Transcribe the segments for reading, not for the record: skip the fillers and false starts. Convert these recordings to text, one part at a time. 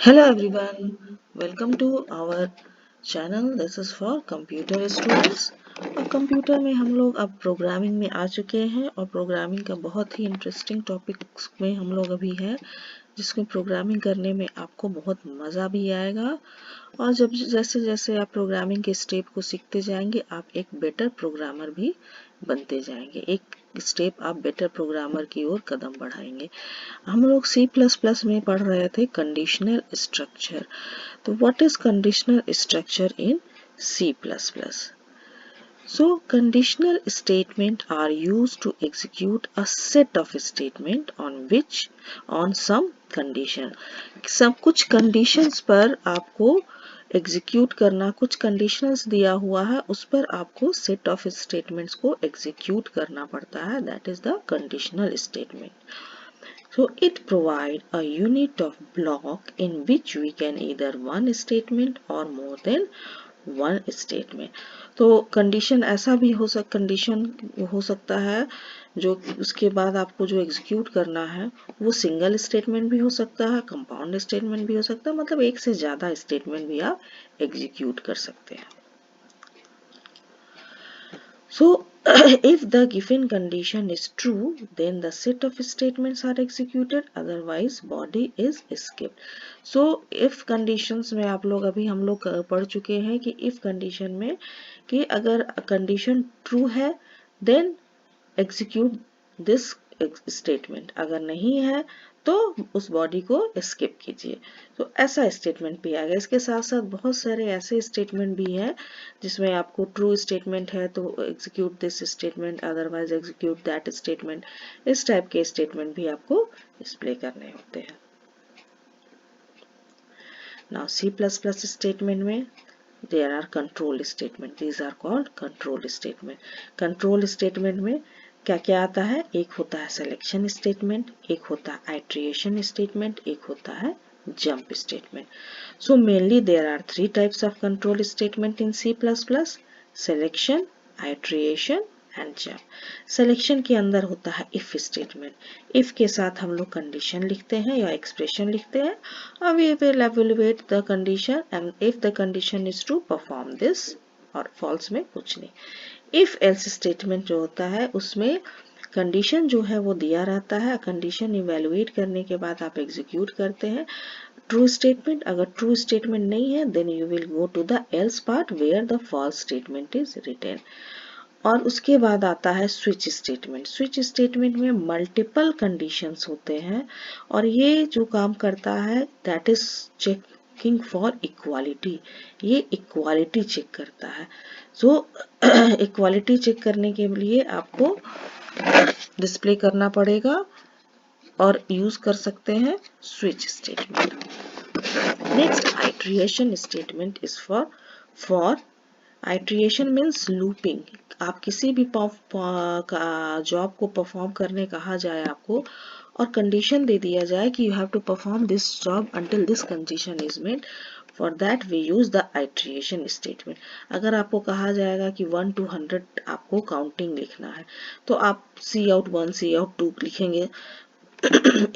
Hello everyone, welcome to our channel. This is for computer students. और computer में हम लोग अब प्रोग्रामिंग में आ चुके हैं और प्रोग्रामिंग का बहुत ही इंटरेस्टिंग टॉपिक में हम लोग अभी है, जिसमें प्रोग्रामिंग करने में आपको बहुत मज़ा भी आएगा। और जब जैसे जैसे आप प्रोग्रामिंग के स्टेप को सीखते जाएंगे, आप एक बेटर प्रोग्रामर भी बनते जाएंगे। एक स्टेप आप बेटर प्रोग्रामर की ओर कदम बढ़ाएंगे। हम लोग C++ में पढ़ रहे थे कंडीशनल स्ट्रक्चर। तो what is conditional structure in C++? So conditional statement are used to execute a set of statement on some condition. सब कुछ conditions पर आपको एग्जीक्यूट करना, कुछ कंडीशंस दिया हुआ है, उस पर आपको सेट ऑफ स्टेटमेंट्स को एग्जीक्यूट करना पड़ता है। That is the conditional statement. So it provide a unit of block in which we can either one statement or more than one statement. तो कंडीशन हो सकता है जो उसके बाद आपको जो एग्जीक्यूट करना है वो सिंगल स्टेटमेंट भी हो सकता है, कंपाउंड स्टेटमेंट भी हो सकता है, मतलब एक से ज्यादा स्टेटमेंट भी आप एग्जीक्यूट कर सकते हैं। So if the given condition is true, then the set of statements are executed, otherwise body is skipped. So if conditions में हम लोग पढ़ चुके हैं कि if condition में कि अगर condition true है then execute this statement, अगर नहीं है तो उस बॉडी को स्किप कीजिए। तो ऐसा स्टेटमेंट भी आ गया। इसके साथ साथ बहुत सारे ऐसे स्टेटमेंट भी हैं जिसमें आपको ट्रू स्टेटमेंट है तो execute this statement, otherwise execute that statement. इस टाइप के स्टेटमेंट भी आपको डिस्प्ले करने होते हैं। नाउ C++ स्टेटमेंट में there are control statement. These are called control statement. control statement में क्या क्या आता है? एक होता है सिलेक्शन स्टेटमेंट, एक होता है आइट्रिएशन स्टेटमेंट, एक होता है jump statement. So mainly there are three types of control statement in C++: selection, iteration and jump. Selection के अंदर होता है इफ स्टेटमेंट. इफ के साथ हम लोग कंडीशन लिखते हैं या एक्सप्रेशन लिखते हैं. अब we will evaluate the condition and if the condition is true perform this, और फॉल्स में कुछ नहीं. इफ एल्स स्टेटमेंट जो होता है उसमें कंडीशन जो है वो दिया रहता है, कंडीशन इवेलुएट करने के बाद आप एग्जीक्यूट करते हैं. ट्रू स्टेटमेंट, अगर ट्रू स्टेटमेंट नहीं है then you will go to the else part where the false statement is written. और उसके बाद आता है स्विच स्टेटमेंट. स्विच स्टेटमेंट में मल्टीपल कंडीशंस होते हैं और ये जो काम करता है that is checking for equality. ये इक्वालिटी चेक करता है. सो इक्वालिटी चेक करने के लिए आपको डिस्प्ले करना पड़ेगा और यूज कर सकते हैं switch statement. Next iteration statement is for iteration means looping. आप किसी भी जॉब को परफॉर्म करने कहा जाए आपको और कंडीशन दे दिया जाए कि you have to perform this job until this condition is met, for that we use the iteration statement. अगर आपको कहा जाएगा कि 1 to 100 आपको काउंटिंग लिखना है तो आप सी आउट 1 सी आउट 2 लिखेंगे.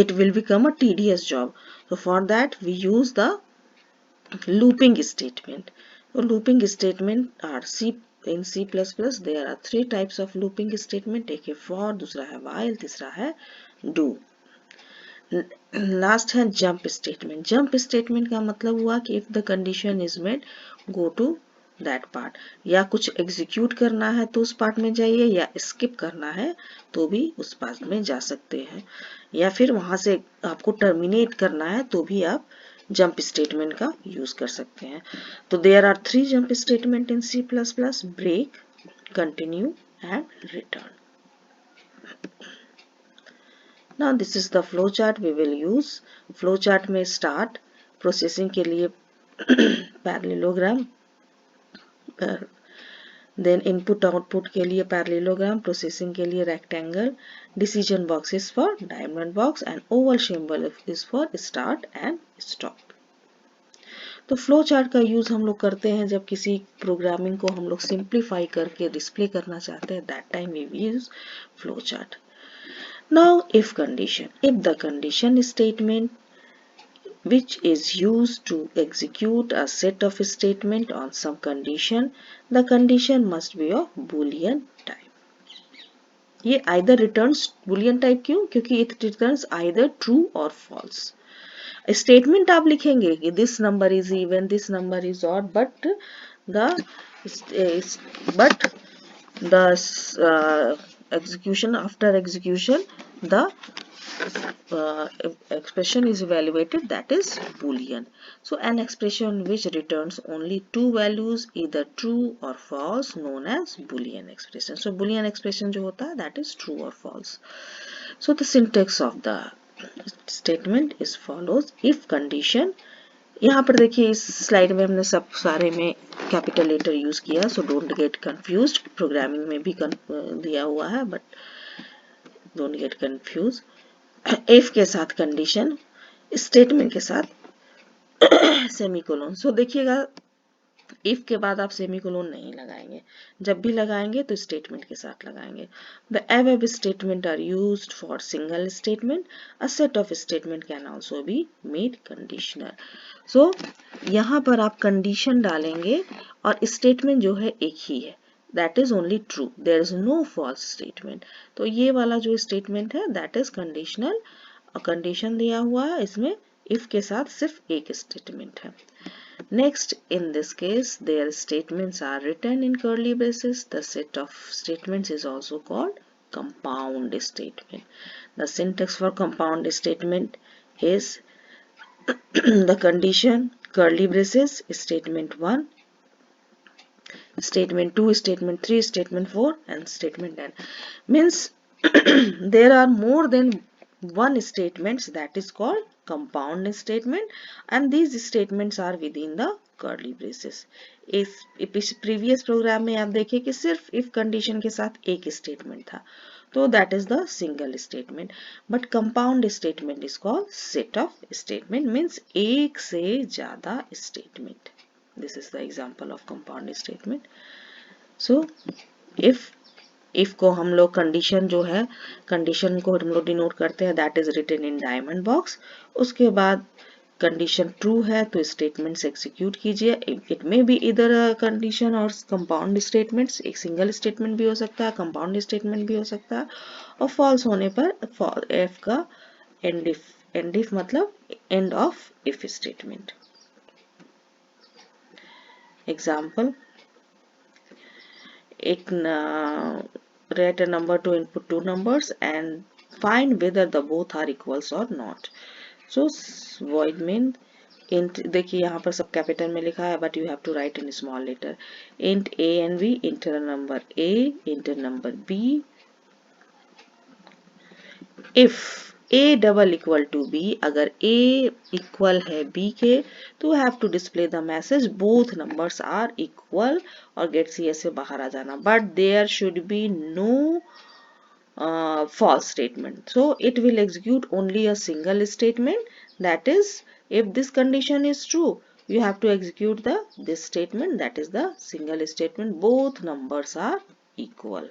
it will become a tedious job. So for that we use the looping statement. So looping statement are in C++ there are three types of looping statement. एक है for, दूसरा है while, तीसरा है do. Last है jump statement. jump statement का मतलब हुआ कि if the condition is met go to that part. या कुछ execute करना है तो उस पार्ट में जाइए, या skip करना है तो भी उस पार्ट में जा सकते हैं, या फिर वहां से आपको टर्मिनेट करना है तो भी आप जंप स्टेटमेंट का यूज कर सकते हैं. तो there are 3 jump statement in C++: break, continue and return. Now this is the flow chart we will use. Flow chart में स्टार्ट प्रोसेसिंग के लिए पैरेललोग्राम, देन इनपुट आउटपुट के लिए पैरेललोग्राम, प्रोसेसिंग के लिए rectangle, decision box is for diamond box and Oval symbol is for start and stop. तो flow chart का use हम लोग करते हैं जब किसी प्रोग्रामिंग को हम लोग सिंप्लीफाई करके डिस्प्ले करना चाहते हैं. That time we use flow chart. Now if condition, if the condition statement which is used to execute a set of statement on some condition. The condition must be of boolean type. ये either returns boolean type क्यों? क्योंकि it returns either true or false. Statement आप लिखेंगे कि this number is even, this number is odd, but the execution, after execution, the expression is evaluated, that is boolean. So an expression which returns only two values, either true or false, known as boolean expression. So boolean expression जो होता है, that is true or false. So the syntax of the statement is follows. If condition, यहाँ पर देखिए इस slide में हमने सब सारे में कैपिटल लेटर यूज किया, so don't get confused. Programming में भी दिया हुआ है, but don't get confuse. If के साथ कंडीशन, स्टेटमेंट के साथ सेमीकोलन. सो देखिएगा इफ के बाद आप सेमीकोलन नहीं लगाएंगे, जब भी लगाएंगे तो स्टेटमेंट के साथ लगाएंगे. The above statement are used for single statement. A set of statement can also be made conditional. So यहाँ पर आप कंडीशन डालेंगे और स्टेटमेंट जो है एक ही है, that is only true, there is no false statement. तो ये वाला जो स्टेटमेंट है that is conditional. कंडीशन दिया हुआ है, इसमें if के साथ सिर्फ एक स्टेटमेंट है. Next, in this case, their statements are written in curly braces. The set of statements is also called compound statement. The syntax for compound statement is the condition, curly braces, statement 1, statement 2, statement 3, statement 4, and statement n. Means there are more than one statements, that is called compound statement, and these statements are within the curly braces. इस previous program में आप देखिए कि सिर्फ if condition के साथ एक statement था, तो that is the single statement. But compound statement is called set of statement, means एक से ज़्यादा statement. This is the example of compound statement. So if को हम लोग कंडीशन जो है, कंडीशन को हम लोग डिनोट करते हैं, that is written in diamond box. उसके बाद कंडीशन ट्रू है तो स्टेटमेंट्स एग्जीक्यूट कीजिए. इट मे बी इधर कंडीशन और कंपाउंड स्टेटमेंट्स, एक सिंगल स्टेटमेंट भी हो सकता है, कंपाउंड स्टेटमेंट भी हो सकता है. और फॉल्स होने पर एफ का एंड इफ मतलब end of if statement. Example, एक write a number to input two numbers and find whether the both are equals or not. So void main int, देखिए यहाँ पर सब कैपिटल में लिखा है, but you have to write in small letter. Int a and b, enter number a, enter number b. If a double equal to b, अगर a equal है b के, तो have to display the message both numbers are equal और get cs से बाहर आ जाना. But there should be no false statement. So it will execute only a single statement, that is if this condition is true, you have to execute this statement, that is the single statement, both numbers are equal.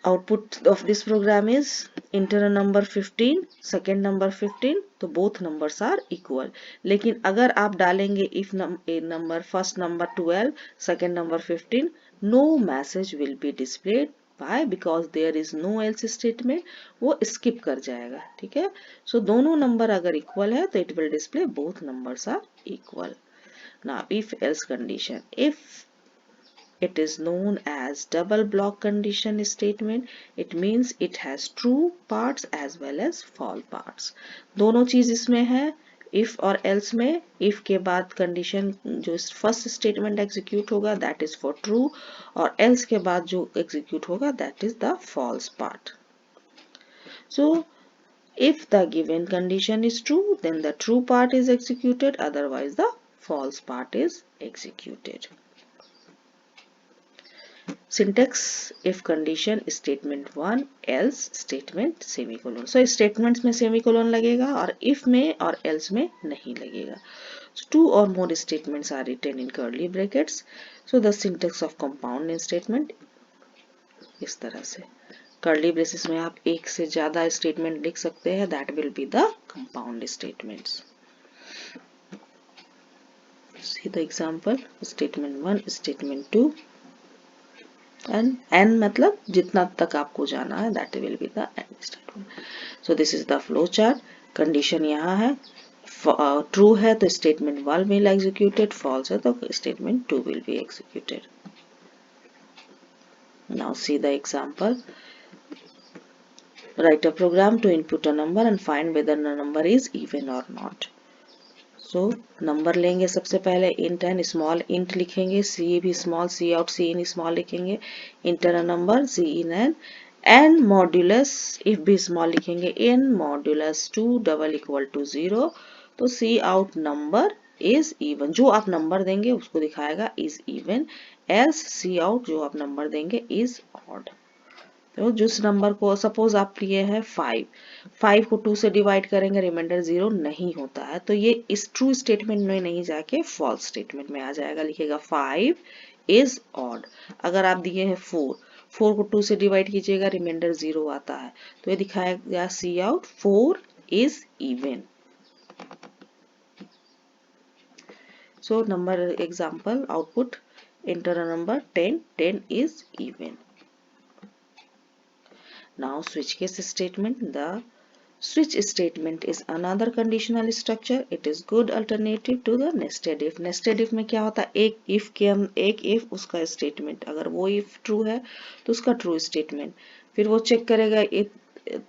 Output of this program is enter a number 15, second number 15, तो both numbers are equal. लेकिन अगर आप डालेंगे if number first number 12, second number 15, no message will be displayed. Why? Because there is no else statement, वो skip कर जाएगा. ठीक है, so दोनों number अगर equal है तो it will display both numbers are equal. Now if else condition, if it is known as double block condition statement, it means it has true parts as well as false parts. दोनों चीज इसमें है. if और else में if के बाद condition जो first statement execute होगा that is for true, और else के बाद जो execute होगा that is the false part. So if the given condition is true, then the true part is executed, otherwise the false part is executed. Syntax, if condition statement 1, else statement semicolon. So statements में semicolon लगेगा और if में और else में नहीं लगेगा. So, two or more statements are written in curly brackets. So the syntax of compound statement इस तरह से. कर्ली ब्रेसेस में आप एक से ज्यादा स्टेटमेंट लिख सकते हैं, that will be the compound statements. See the example, statement 1, statement 2 and n मतलब जितना तक आपको जाना है, that will be the end statement. So this is the flow chart. Condition यहाँ है, ट्रू है तो statement 1 will executed, false है तो statement 2 will be executed. Now see the example. Write a program to input a number and find whether the number is even or not. So number लेंगे, सबसे पहले int N small int लिखेंगे, c भी small, cout cin small लिखेंगे, enter a number cin n modulus if भी small लिखेंगे, n modulus 2 double equal to 0, तो cout number is even, जो आप नंबर देंगे उसको दिखाएगा is even, else cout जो आप नंबर देंगे इज ऑड। तो जिस नंबर को सपोज आप लिए है 5 को 2 से डिवाइड करेंगे, रिमाइंडर 0 नहीं होता है, तो ये इस ट्रू स्टेटमेंट में नहीं जाके फॉल्स स्टेटमेंट में आ जाएगा, लिखेगा 5 इज ऑड। अगर आप दिए हैं 4 को 2 से डिवाइड कीजिएगा, रिमाइंडर 0 आता है, तो ये दिखाएगा cout 4 is even. So number example output, enter a number 10 is even. Now switch case statement. The switch statement is another conditional structure. It is good alternative to the nested if. Nested if में क्या होता है, एक if के एक if उसका statement, अगर वो if true है तो उसका true statement, फिर वो चेक करेगा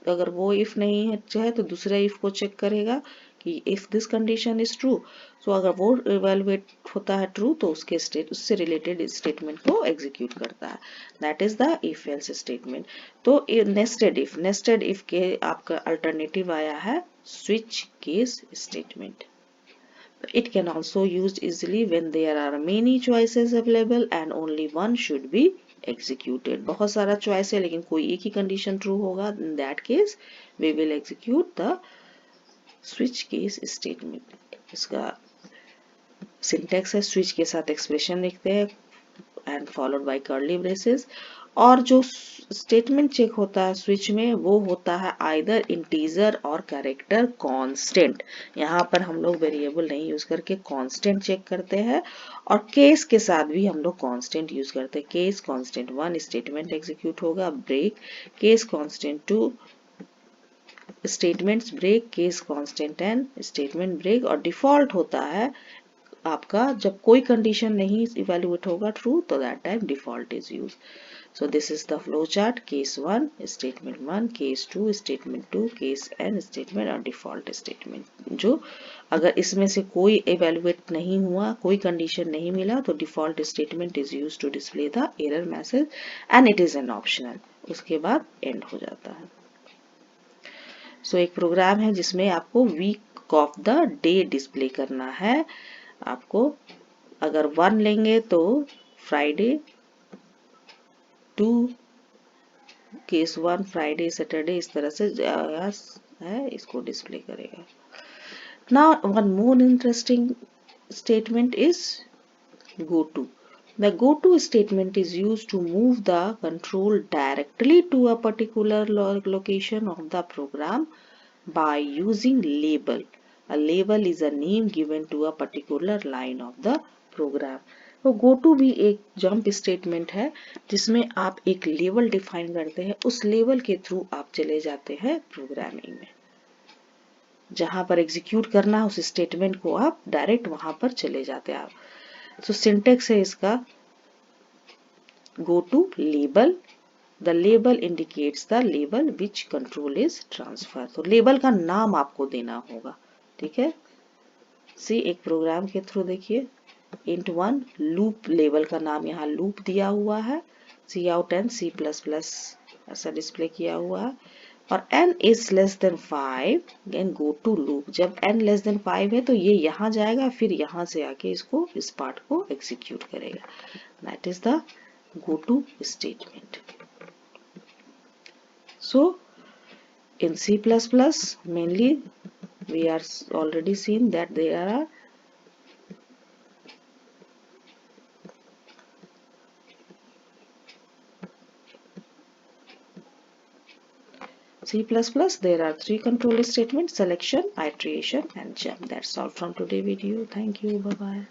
अगर वो if नहीं है तो दूसरा if को चेक करेगा कि if this condition is true, so अगर वो evaluate होता है true तो उससे related statement को execute करता है, that is the if else statement. तो nested if के आपका alternative आया है switch case statement. It can also used easily when there are many choices available and only one should be executed. बहुत सारा choice है लेकिन कोई एक ही condition true होगा, in that case we will execute the switch case statement. इसका syntax है, switch के साथ एक्सप्रेशन लिखते हैं and followed by curly braces, और जो स्टेटमेंट चेक होता है स्विच में वो होता है आइदर इंटीजर और कैरेक्टर कांस्टेंट। यहाँ पर हम लोग वेरिएबल नहीं यूज करके कांस्टेंट चेक करते हैं, और केस के साथ भी हम लोग कांस्टेंट यूज करते हैं। केस कांस्टेंट 1 स्टेटमेंट एग्जीक्यूट होगा, break case constant 2 statements break, case constant and statement break, और डिफॉल्ट होता है आपका जब कोई कंडीशन नहीं इवेल्युएट होगा ट्रू तो that time default is use. So this is the flow chart, case 1 statement 1, case 2 statement 2, case an statement और डिफॉल्ट स्टेटमेंट। जो अगर इसमें से कोई इवेल्युएट नहीं हुआ, कोई कंडीशन नहीं मिला, तो default statement is used to display the error message and it is an optional, उसके बाद एंड हो जाता है। सो एक प्रोग्राम है जिसमें आपको week of the day display करना है। आपको अगर 1 लेंगे तो फ्राइडे, 2 केस 1 फ्राइडे सैटरडे, इस तरह से है इसको डिस्प्ले करेगा। Now one more interesting statement is go to. The go-to statement is used to move the control directly to a particular location of the program by using label. A label is a name given to a particular line of the program. तो go to भी एक jump statement है जिसमें आप एक level define करते हैं, उस लेवल के थ्रू आप चले जाते हैं प्रोग्रामिंग में, जहां पर एग्जीक्यूट करना है उस स्टेटमेंट को आप डायरेक्ट वहां पर चले जाते हैं आप। तो सिंटेक्स है इसका, go to label, the label indicates the label which control is transfer. तो लेबल का नाम आपको देना होगा, ठीक है। सी एक प्रोग्राम के थ्रू देखिए, int 1 लूप, लेबल का नाम यहाँ लूप दिया हुआ है, सी आउट एंड C++ ऐसा डिस्प्ले किया हुआ है, और n is less than 5 then go to loop। जब n less than 5 है तो ये यहाँ जाएगा, फिर यहाँ से आके इसको इस पार्ट को एग्जीक्यूट करेगा, that is the go to statement. So in C++ mainly we are already seen that there are C++, there are 3 control statements: selection, iteration, and jump. That's all from today's video. Thank you. Bye bye.